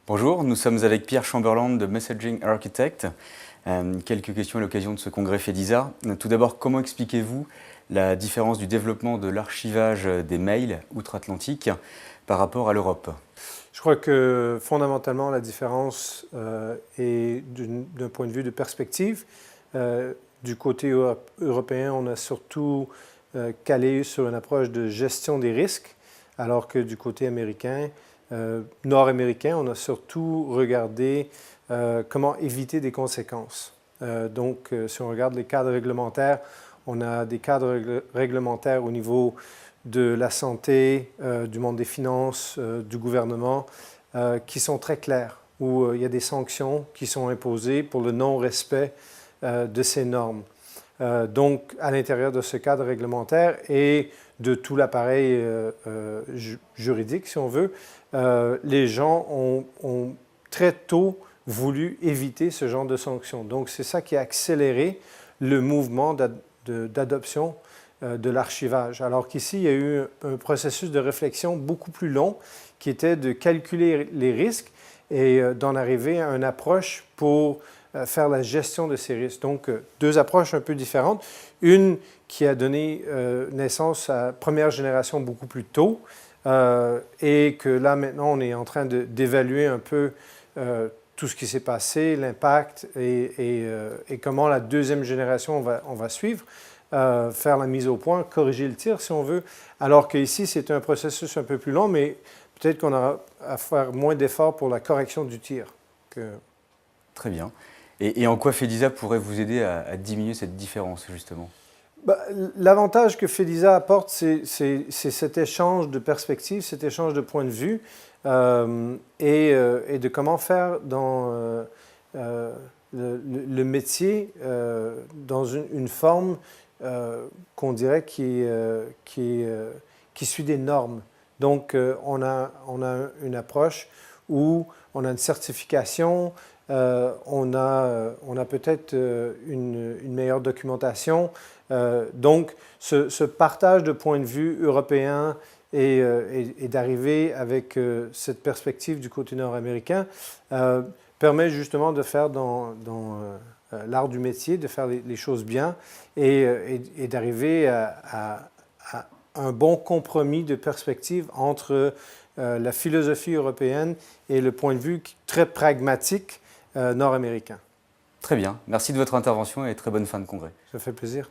Bonjour, nous sommes avec Pierre Chamberlain de Messaging Architect. Quelques questions à l'occasion de ce congrès FEDISA. Tout d'abord, comment expliquez-vous la différence du développement de l'archivage des mails outre-Atlantique par rapport à l'Europe? Je crois que fondamentalement, la différence est d'un point de vue de perspective. Du côté européen, on a surtout calé sur une approche de gestion des risques, alors que du côté américain, nord-américain, on a surtout regardé comment éviter des conséquences. Donc, si on regarde les cadres réglementaires, on a des cadres réglementaires au niveau de la santé, du monde des finances, du gouvernement, qui sont très clairs, où il y a des sanctions qui sont imposées pour le non-respect de ces normes. Donc, à l'intérieur de ce cadre réglementaire et de tout l'appareil juridique, si on veut, les gens ont très tôt voulu éviter ce genre de sanctions. Donc, c'est ça qui a accéléré le mouvement d'adoption de l'archivage. Alors qu'ici, il y a eu un processus de réflexion beaucoup plus long qui était de calculer les risques et d'en arriver à une approche pour faire la gestion de ces risques. Donc, deux approches un peu différentes. Une qui a donné naissance à la première génération beaucoup plus tôt et que là, maintenant, on est en train d'évaluer un peu tout ce qui s'est passé, l'impact et comment la deuxième génération on va suivre. Faire la mise au point, corriger le tir si on veut, alors qu'ici c'est un processus un peu plus long, mais peut-être qu'on aura à faire moins d'efforts pour la correction du tir. Très bien. Et en quoi FEDISA pourrait vous aider à diminuer cette différence justement? L'avantage que FEDISA apporte, c'est cet échange de perspectives, cet échange de points de vue et de comment faire dans le métier dans une forme qu'on dirait qui suit des normes. Donc, on a une approche où on a une certification, on a peut-être une meilleure documentation. Donc, ce partage de points de vue européen et d'arriver avec cette perspective du côté nord-américain permet justement de faire dans l'art du métier, de faire les choses bien et d'arriver à un bon compromis de perspective entre la philosophie européenne et le point de vue très pragmatique nord-américain. Très bien. Merci de votre intervention et très bonne fin de congrès. Ça fait plaisir.